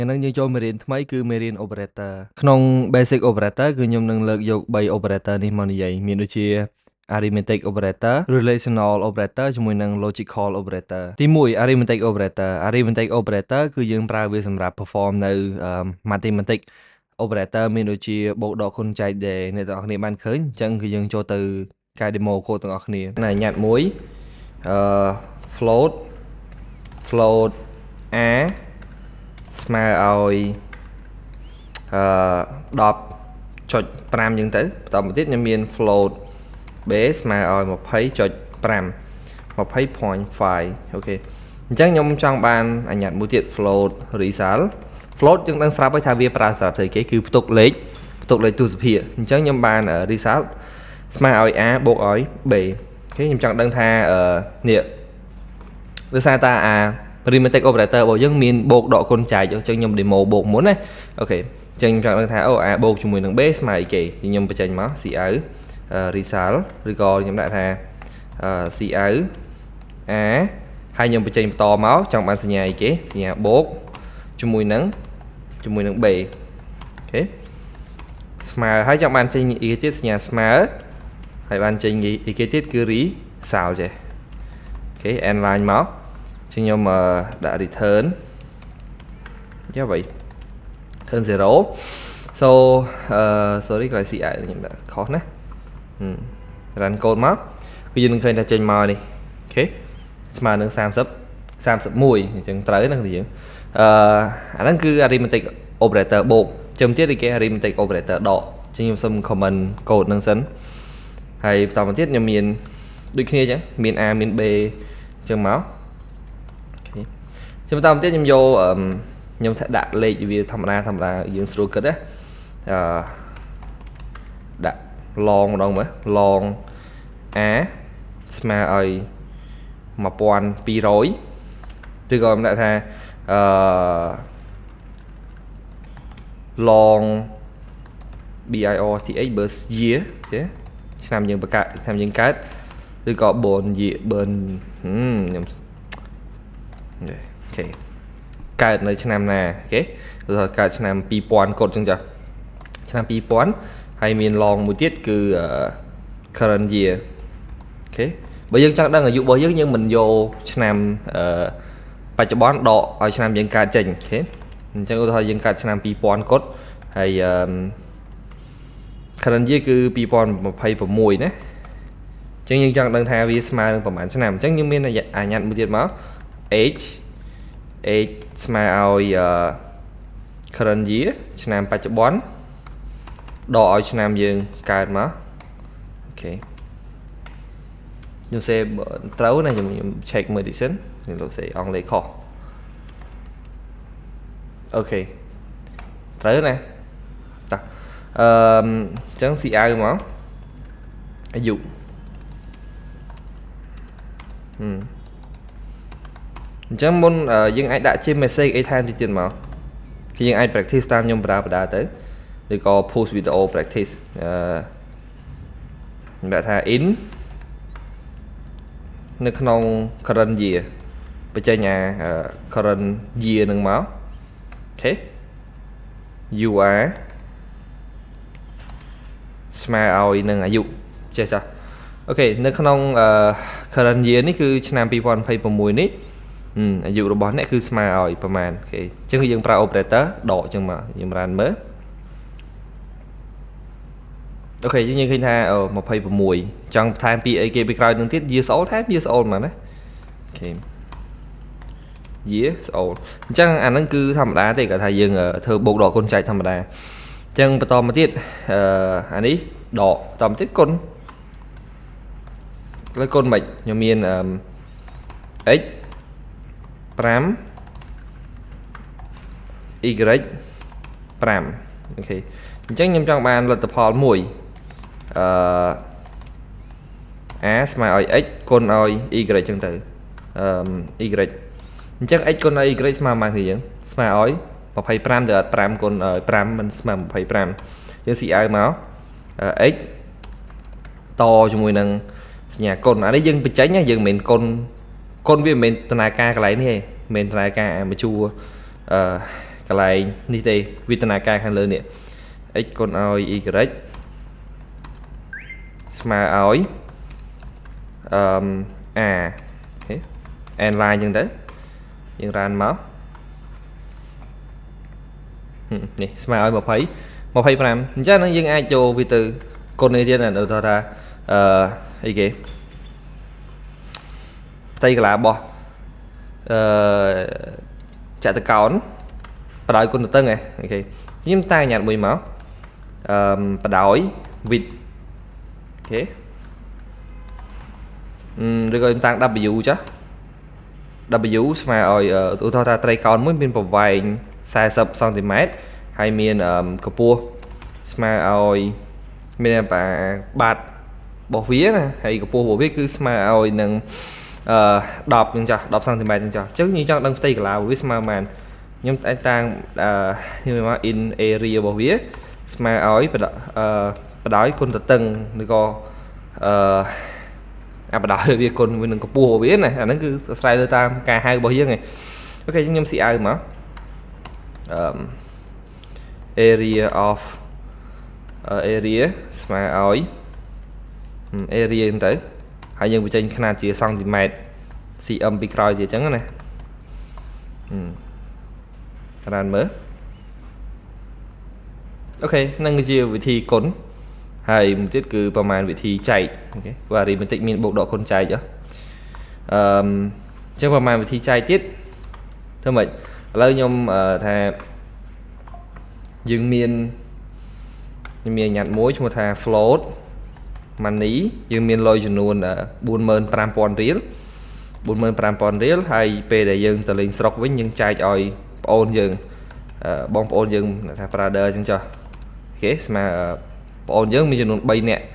នឹងយើងចូលមេរៀនថ្មីគឺមេរៀន operator ក្នុង basic operator គឺខ្ញុំនឹងលើកយក3 operator នេះមកនិយាយមានដូចជា arithmetic operator relational operator ជាមួយនឹង logical operator ទី1 arithmetic operator គឺយើងប្រើវាសម្រាប់ perform នៅ mathematic operator មានដូចជាបូកដកគុណចែកដែលអ្នកទាំងអស់គ្នាបានឃើញអញ្ចឹងគឺយើងចូលទៅកែ demo code ទាំងអស់គ្នាណាញ៉ាត់មួយfloat a ស្មើឲ្យ10.5 អញ្ចឹងទៅបន្តមកទៀតខ្ញុំមាន float b ស្មើឲ្យ 20.5 20.5 អូខេអញ្ចឹងខ្ញុំចង់បានអញ្ញត្តិមួយទៀត float result float យើងដឹងស្រាប់ហើយថាវាប្រើសម្រាប់ធ្វើគេគឺផ្ទុកលេខទស្សភាគអញ្ចឹងខ្ញុំបាន result ស្មើឲ្យ a បូកឲ្យ b អូខេខ្ញុំចង់ដឹងថានេះដោយសារតា arithmetic operator របស់យើងមានបូកដកគុណចែកអញ្ចឹងខ្ញុំ demo បូកមុនណាអូខេអញ្ចឹងខ្ញុំចង់ដឹងថាអូ a បូកជាមួយនឹង b ស្មើអីគេខ្ញុំបញ្ចេញមក cout result ឬក៏ខ្ញុំដាក់ថា cout a ហើយខ្ញុំបញ្ចេញបន្តមកចង់បានសញ្ញាអីគេសញ្ញាបូកជាមួយនឹង b អូខេស្មើហើយចង់បានចេញអីគេទៀតសញ្ញាស្មើហើយបានចេញអីគេទៀតគឺ result ចេះអូខេ end line មកខ្ញុំដាក់ return យ៉ាvậy return 0 so sorry កន្លែង CI ខ្ញុំដាក់ខុសណា run code មកគឺយើងនឹងឃើញថាចេញមកនេះអូខេស្មើនឹង31អញ្ចឹងត្រូវណាយើងអាហ្នឹងគឺ arithmetic operator បូកចាំទៀតគេ arithmetic operator ដកអញ្ចឹងខ្ញុំសុំ comment code ហ្នឹងសិនហើយបន្តមកទៀតខ្ញុំមានដូចគ្នាអញ្ចឹងមាន a មាន b អញ្ចឹងមកចាំបន្តទៀតខ្ញុំយកខ្ញុំដាក់លេខវាធម្មតាយើងស្រួលគិតណាដាក់ long ម្ដងមើល long a ស្មើឲ្យ 1200 ឬក៏ខ្ញុំដាក់ថាlong BIRTH birth year ទេឆ្នាំយើងបង្កើតឆ្នាំយើងកើតឬក៏ born year burn ខ្ញុំអូខេកើតនៅឆ្នាំណាអូខេគឺថាកើតឆ្នាំ2000កូដចឹងចាឆ្នាំ2000ហើយមាន long មួយទៀតគឺ current year អូខេបើយើងចង់ដឹងអាយុរបស់យើងមិនយកឆ្នាំបច្ចុប្បន្នដកឲ្យឆ្នាំយើងកើតចេញអូខេអញ្ចឹងឧទាហរណ៍យើងកើតឆ្នាំ2000កូដហើយcurrent year គឺ2026ណាអញ្ចឹងយើងចង់ដឹងថាវាស្មើនឹងប្រហែលឆ្នាំអញ្ចឹងយើងមានអាញ្ញត្តិមួយទៀតមក age ស្មើឲ្យ current year ឆ្នាំបច្ចុប្បន្នដកឲ្យឆ្នាំយើងកើតមកអូខេខ្ញុំសេត្រូវណាខ្ញុំ check មើលតិចសិនខ្ញុំលោកសេអង់គ្លេសខុសអូខេត្រូវណាតោះអញ្ចឹង CI មកអាយុអញ្ចឹងមុនយើងអាចដាក់ជា message អីថែមទៀតមកគឺយើងអាច practice តាមខ្ញុំបដាទៅឬក៏ post video practice ដាក់ថា in នៅក្នុង current year បញ្ចេញអា current year នឹងមកអូខេ you are ស្មើឲ្យនឹងអាយុចេះចាអូខេនៅក្នុង current year នេះគឺឆ្នាំ2026នេះអាយុរបស់អ្នកគឺស្មើឲ្យប្រហែលអូខេអញ្ចឹងគឺយើងប្រើ operator ដកអញ្ចឹងមកខ្ញុំ run មើលអូខេយើងឃើញថា26ចង់ថែមពីអីគេពីក្រោយនឹងទៀត years old ថែម years old មកណាអូខេ years old អញ្ចឹងអាហ្នឹងគឺធម្មតាទេគាត់ថាយើងធ្វើបូកដកគុណចែកធម្មតាអញ្ចឹងបន្តមកទៀតអានេះដកបន្តមកទៀតគុណលើគុណមិនខ្ញុំមានx 5 y 5អូខេអញ្ចឹងខ្ញុំចង់បានលទ្ធផលមួយa ស្មើឲ្យ x គុណឲ្យ y អញ្ចឹងទៅy អញ្ចឹង x គុណឲ្យ y ស្មើប៉ុន្មានគ្នាយើងស្មើឲ្យ25ទៅអត់5គុណឲ្យ5មិនស្មើ25យើង CI មក x តជាមួយនឹងសញ្ញាគុណអានេះយើងបញ្ចេញយើងមិនមែនគុណវាមិនមែនដំណើរការកន្លែងនេះទេមិនមែនដំណើរការមកជួ cái này đi tê Vitana ca khăn lớn nè x con oi y smile oi a n line như thế nhưng ra máu nè smile oi một thấy làm chắc nó nhưng ai cho vì từ con này là đầu ta hay kì tay là bò chạy tới cón và đợi con tân này ok nhưng ta nhặt mùi máu và đói vịt ok rồi gọi tăng W chứ W mà ở tụi ta tay con mới bên một vài sai sập cm hay miền cặp pua mà oi miền bạt bỏ vía này hay cặp pua bỏ vía cứ mà oi nâng đọc nhưng cho đọc cm nhưng cho chứ như trong đăng tay là với màn nhưng anh tăng như mà in area bỏ vía mà oi và đói con tự từng được có bà đói việc con mình có bùa biết này nó cứ slide tam cả hai bao nhiêu này ok nhưng sĩ ai mà area of area mà oi area tới hay nhưng bị trên khả chia cm si âm bị coi gì chẳng này ran mới ok nâng chia vị thi cốn hay một tiết cứประมาณ vị thi chạy okay. Và thì mình tích miền bộ độ con chạy chứ chứ ประมาณ vị thi chạy tiết thưa mình lời nhôm thà dừng miền nhặt muối cho một thà float money dừng miền lôi chừng luôn là 40,000 riel 40,000 riel hay p để dừng từ lên sọc với những chạy oi ôn dừng bom ôn dừng thà prader cho ok mà ôn dừng mình chừng bay nè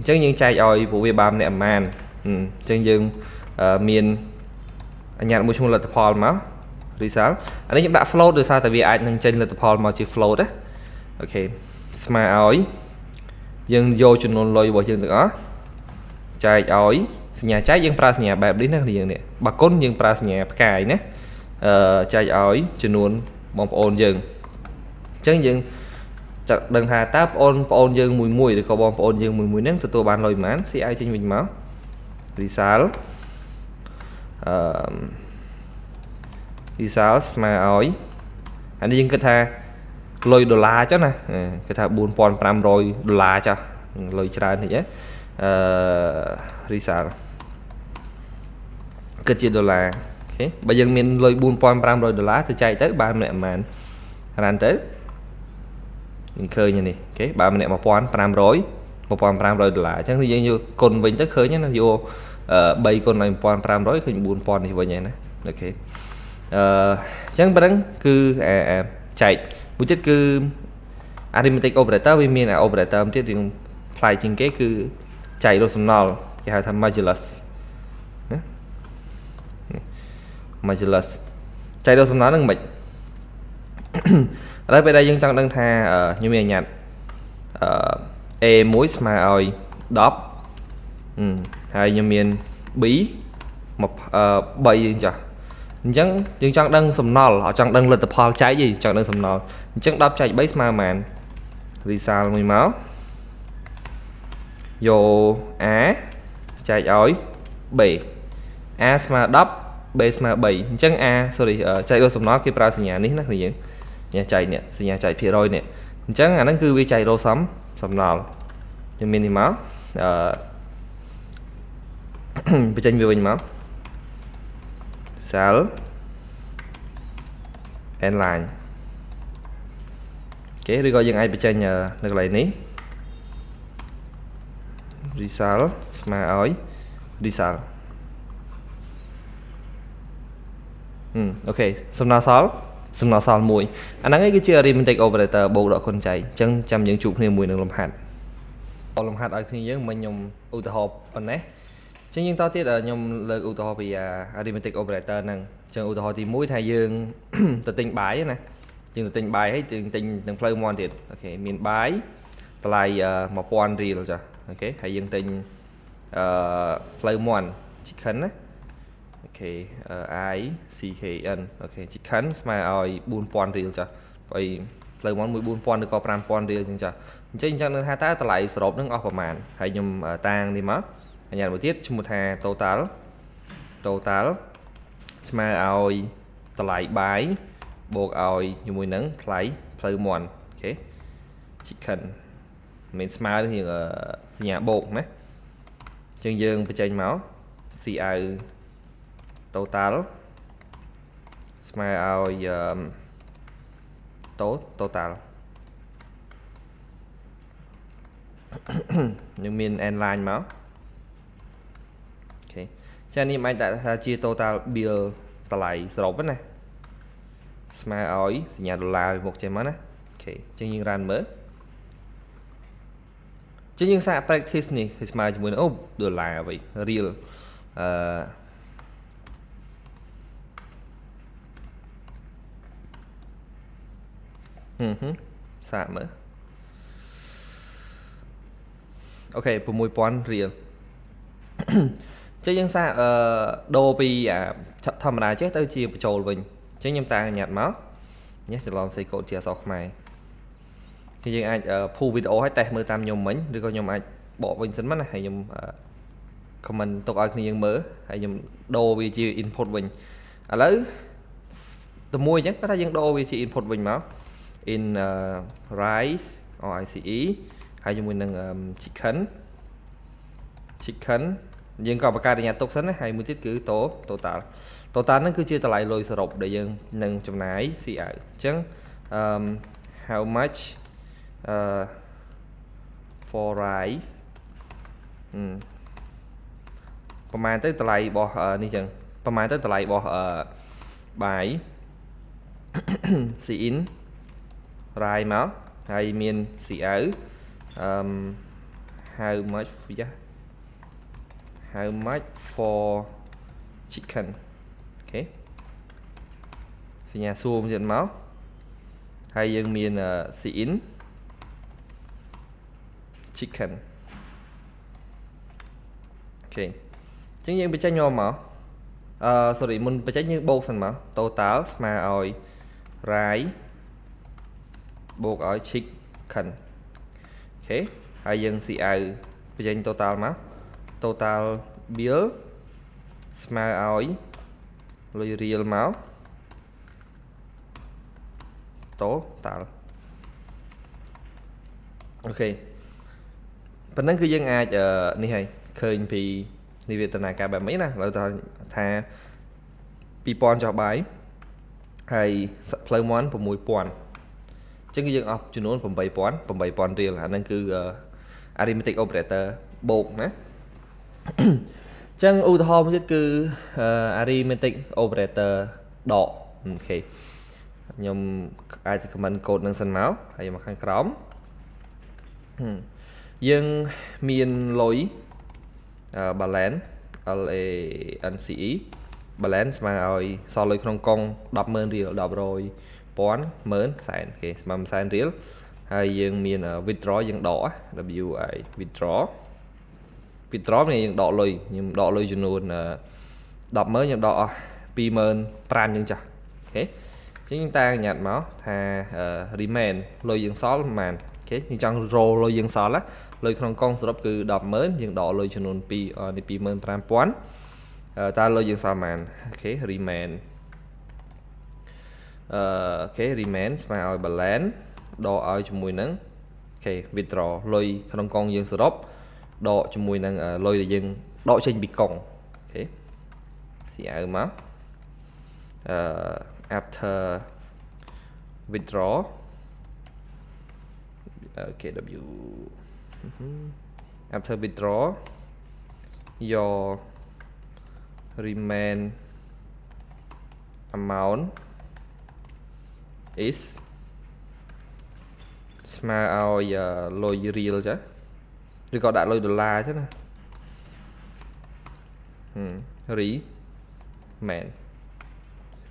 chắc những chạy oi vụ về bàm nè màn chân dừng miền nhặt muối chung là tập hòn máu vì sao anh ấy đã float được sao tại vì anh đang trên là tập hòn mà chỉ float đấy ok mà oi dân vô cho nó lôi bỏ chân nữa chạy oi nhà trái dân pras nhà bẹp đến thì nè bà côn dân pras nhà cài nhé chạy oi cho luôn bom ôn dừng chắc dừng chặt đằng hà táp ôn dừng mùi được có bom ôn dừng mùi ném từ tôi bàn lôi mán si ai trên mình máu vì sao vì sao mà oi anh đi cái tha lôi đô la chứ nè cái tha 4,500 đô la cho lôi ra thì nhé vì sao cái chuyện đô la okay. Bây giờ mình lôi 4,500 đô la thì chạy tới 3 mẹ màn ran tới mình khơi như này okay. 3 mẹ 1,500 đô la chẳng thì như con mình tới khơi nhé nó vô bay con này 1,500 khơi 4 thì vậy nhé ok chẳng bằng cứ chạy bút chất cứ arithmetic operator với miền operator tiếp thì phải chính cái cứ chạy đồ sum null cái hai tham modulus chạy đồ sum null đang mệt ở đây bây giờ dân trong đang tha như miền nhật e muối mà oi đop hay như miền bí một bay chưa chẳng nhưng chẳng đang sầm nol họ chẳng đang lật tập hào trái gì chẳng đang sầm nol chẳng đáp chạy base ma màn vì sao mình máu vô á chạy ói bảy asma đắp base ma 7 chẳng a sorry chạy đôi sầm nó cái pra nhà ní nó thì gì nhà chạy nè nhà chạy phía rồi nè chẳng là nó cứ vi chạy đô sắm sầm nol nhưng mình thì máu bị tranh về mình máu sao line cái đi coi dân ai bị chơi nhờ được lại ní result mà ơi result ok xong nào sao mùi anh ấy cái chưa arithmetic operator bộ độ con chạy chân chăm những chụp niềm mùi được làm hạt ở khi nhớ mình nhung ưu tờ hộp phần đấy chứ nhưng tao tiết là nhung lời ưu tờ hộp vì arithmetic operator năng chân ưu tờ hộp thì mũi thay dương từ tình bái này nhưng từ tình bài hay từ tình play one thiệt ok miền bái lại một one real rồi ok hay dương tình play one chỉ khấn đấy ok I C K N ok chicken ស្មើឲ្យ4000រៀលចាបើផ្លូវមកមួយ4000ឬក៏5000រៀលអញ្ចឹងចាអញ្ចឹងនឹងថាតើតម្លៃសរុបនឹងអស់ប្រមាណហើយខ្ញុំតាងនេះមកអញ្ញាតមួយទៀតឈ្មោះថា total ស្មើឲ្យតម្លៃបាយបូកឲ្យជាមួយនឹងថ្លៃផ្លូវមន់អូខេ chicken មិនស្មើនឹងសញ្ញាបូកណាអញ្ចឹងយើងបញ្ចេញមក CL total ស្មើឲ្យtotal នឹងមាន end line មកអូខេចានេះមិនអាចដាក់ថាជា total bill តម្លៃសរុបណាស្មើឲ្យសញ្ញាដុល្លារមុខចេញមកណាអូខេអញ្ចឹងយើង run មើលចឹងយើងសាក practice នេះគឺស្មើជាមួយនឹងអូដុល្លារអ្វី real សាកមើលអូខេ6000រៀលចឹងយើងសាកដូរពីធម្មតាចេះទៅជាបញ្ចូលវិញចឹងខ្ញុំតាំងញ៉ាត់មកញ៉េះច្រឡំសេកូដជាអក្សរខ្មែរគឺយើងអាចភូវីដេអូឲ្យតេស្តមើលតាមខ្ញុំមិញឬក៏ខ្ញុំអាចបកវិញសិនមកណាហើយខ្ញុំ comment ទុកឲ្យគ្នាយើងមើលហើយខ្ញុំដូរវាជា input វិញឥឡូវតែមួយអញ្ចឹងគាត់ថាយើងដូរវាជា input វិញមក in rice or ICE ហើយជាមួយនឹង chicken យើងក៏បង្កើតញ្ញាទុកសិនណាហើយមួយទៀតគឺ total ហ្នឹងគឺជាតម្លៃលុយសរុបដែលយើងនឹងចំណាយ CL អញ្ចឹងhow much for rice ប្រហែលទៅតម្លៃរបស់នេះចឹងប្រហែលទៅតម្លៃរបស់បាយ C in រាយមកហើយមាន CL how much for chicken អូខេសញ្ញាសួរទៀតមកហើយយើងមាន C in chicken អូខេអញ្ចឹងយើងបញ្ចេញយកមក sorry មុនបញ្ចេញយើងបូកសិនមក total ស្មើឲ្យ rai បូកឲ្យ chicken អូខេហើយយើង CL បញ្ចេញ total មក total bill ស្មើឲ្យលុយរៀលមក total អូខេប៉ុណ្ណឹងគឺយើងអាចនេះហើយឃើញពីនិវេទនាការបែបម៉េចណាឥឡូវថា2000ចុះបាយហើយផ្លូវមន់6000អញ្ចឹងគឺយើងអស់ចំនួន8000រៀលអាហ្នឹងគឺ arithmetic operator បូកណាអញ្ចឹងឧទាហរណ៍មួយទៀតគឺ arithmetic operator ដកអូខេខ្ញុំអាច comment code នឹងសិនមកហើយមកខាងក្រោមយើងមានលុយbalance LANCE balance ស្មើឲ្យសល់លុយក្នុងកុង 100000 រៀល 10 100 1000 10000 សែនអូខេស្មើ1សែនរៀលហើយយើងមាន withdraw យើងដក WI withdraw នេះយើងដកលុយខ្ញុំដកលុយចំនួន 100000 ខ្ញុំដកអស់ 25000 យើងចាស់អូខេអញ្ចឹងតាញ៉ាត់មកថា remain លុយយើងសល់ប្រហែលអូខេយើងចង់ roll លុយយើងសល់ណាលុយក្នុងកុងសរុបគឺ 100000 យើងដកលុយចំនួន 25000 តើលុយយើងសល់ប៉ុន្មានអូខេ remain អូខេ remain ស្មើឲ្យ balance ដកឲ្យជាមួយនឹងអូខេ withdraw លុយក្នុងកុងយើងសរុបដកជាមួយនឹងលុយដែលយើងដកចេញពីកុងអូខេ CL មក after withdraw អូខេ W after withdraw your remain amount is ស្មើឲ្យលុយរៀលចាឬក៏ដាក់លុយដុល្លារចឹងណា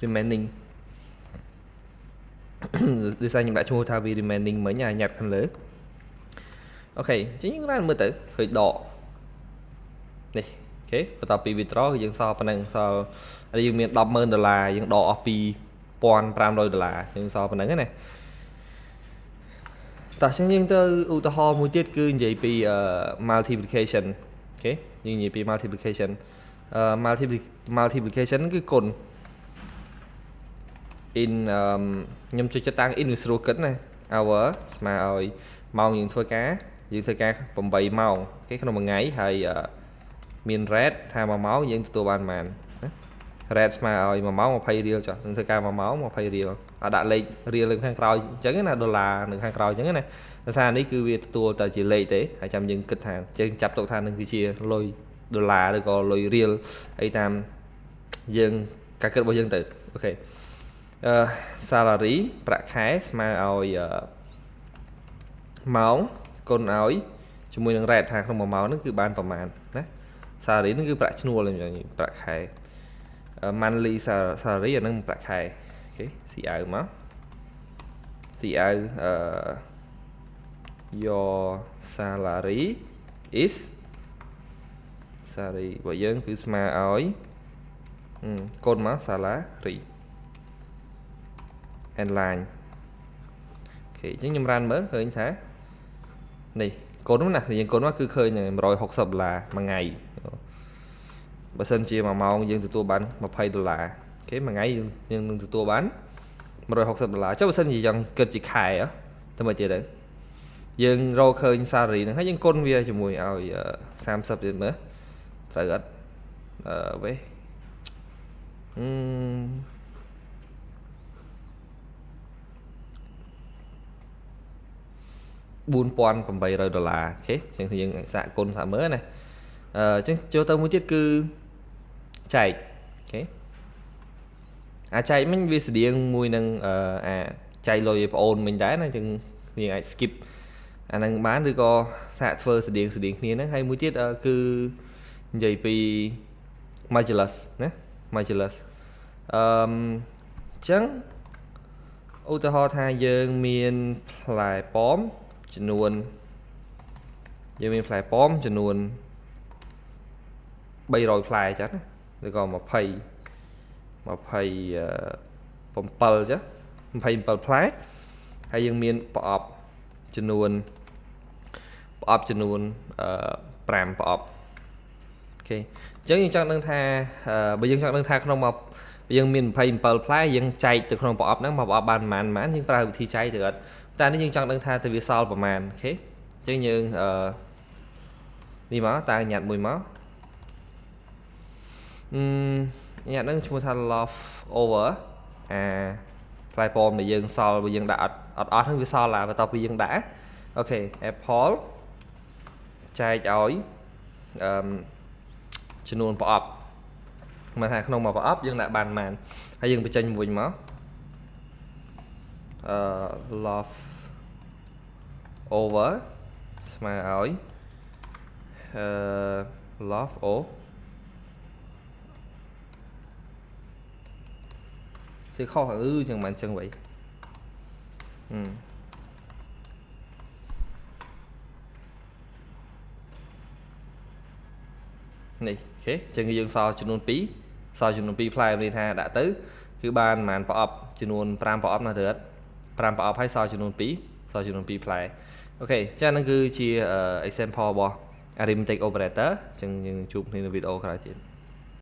remaining ដូចខ្ញុំដាក់ឈ្មោះថាវា remaining មិញញ៉ាត់ខាងលើអូខេអញ្ចឹងយើងរ៉ានមើលទៅឃើញដកនេះ okay បន្ទាប់ពី withdraw គឺយើងសល់ប៉ុណ្ណឹងសល់ហើយយើងមាន$10,000យើងដកអស់$2,500យើងសល់ប៉ុណ្ណឹងណាតោះយើងទៅឧទាហរណ៍មួយទៀតគឺនិយាយពី multiplication អូខេយើងនិយាយពី multiplication multiplication គឺគុណ in ខ្ញុំចូលចិត្តតាំង in វាស្រួលគិតណា hour ស្មើឲ្យម៉ោងយើងធ្វើការ8ម៉ោងអូខេក្នុងមួយថ្ងៃហើយមាន rate ថា1ម៉ោងយើងទទួលបានប៉ុន្មានណា rate ស្មើឲ្យ1ម៉ោង20រៀលចុះយើងធ្វើការ1ម៉ោង20រៀលអាដាក់លេខរៀលនៅខាងក្រោយអញ្ចឹងណាដុល្លារនៅខាងក្រោយអញ្ចឹងណាដោយសារនេះគឺវាទទួលតែជាលេខទេហើយចាំយើងគិតថាយើងចាប់ទុកថានឹងគឺជាលុយដុល្លារឬក៏លុយរៀលអីតាមយើងការគិតរបស់យើងទៅអូខេsalary ប្រាក់ខែស្មើឲ្យម៉ោងគុណឲ្យជាមួយនឹង rate ថាក្នុង1ម៉ោងហ្នឹងគឺបានប្រមាណណា salary ហ្នឹងគឺប្រាក់ឈ្នួលប្រាក់ខែ monthly salary អាហ្នឹងប្រាក់ខែអូខេស៊ីអៅមកស៊ីអៅyour salary is salary របស់យើងគឺស្មើឲ្យគុណមក salary and line អូខេអញ្ចឹងខ្ញុំរ៉ានមើលឃើញថានេះគុណណាយើងគុណមកគឺឃើញ$160មួយថ្ងៃបើសិនជា1ម៉ោងយើងទទួលបាន$20អូខេមួយថ្ងៃយើងនឹងទទួលបាន$160ចុះបើសិនជាយើងគិតជាខែទៅមកទៀតទៅយើងរកឃើញ salary ហ្នឹងហើយយើងគុណវាជាមួយឲ្យ30ទៀតមើលត្រូវអត់វេ$4,800អូខេអញ្ចឹងយើងសាកគុណសាកមើលណាអញ្ចឹងចូលទៅមួយទៀតគឺចែកអូខេអាចែកមិញវាស្តៀងមួយនឹងចែកលុយឲ្យប្អូនមិញដែរណាអញ្ចឹងយើងអាច skip អាហ្នឹងបានឬក៏សាកធ្វើស្តៀងគ្នាហ្នឹងហើយមួយទៀតគឺនិយាយពី modulus ណា modulus អញ្ចឹងឧទាហរណ៍ថាយើងមានផ្លែប៉ោមចំនួនយើងមានផ្លែប៉ោមចំនួន300ផ្លែចឹងណាឬក៏27ចឹង27ផ្លែហើយយើងមានប្រអប់ចំនួន5ប្រអប់អូខេអញ្ចឹងយើងចង់ដឹងថាបើយើងចង់ដឹងថាក្នុងមកយើងមាន27ផ្លែយើងចែកទៅក្នុងប្រអប់ហ្នឹងមកប្រអប់បានប៉ុន្មានយើងប្រើវិធីចែកទៅអត់តែនេះយើងចង់ដឹងថាទៅវាសល់ប្រមាណអូខេអញ្ចឹងយើងនេះមកតាញ៉ាត់មួយមកញ៉ាត់ហ្នឹងឈ្មោះថា love over ផ្លែប៉ោមដែលយើងសល់បើយើងដាក់អត់អស់ហ្នឹងវាសល់បន្ទាប់ពីយើងដាក់អូខេ apple ចែកឲ្យចំនួនប្រអប់មកថាក្នុងមួយប្រអប់យើងដាក់បានប៉ុន្មានហើយយើងបញ្ចេញវិញមកlove over ស្មើឲ្យlove o ជឿខុសចឹងមិនចឹងវិញនេះអូខេចឹងយើងសល់ចំនួន2សល់ចំនួន2ផ្លែនេះថាដាក់ទៅគឺបានប្រហែលប្រអប់ចំនួន5ប្រអប់ណាទៅអត់5ប្រអប់ហើយសល់ចំនួន2សល់ចំនួន2ផ្លែអូខេចា៎ហ្នឹងគឺជា example របស់ arithmetic operator ចឹងយើងជួបគ្នានៅវីដេអូក្រោយទៀត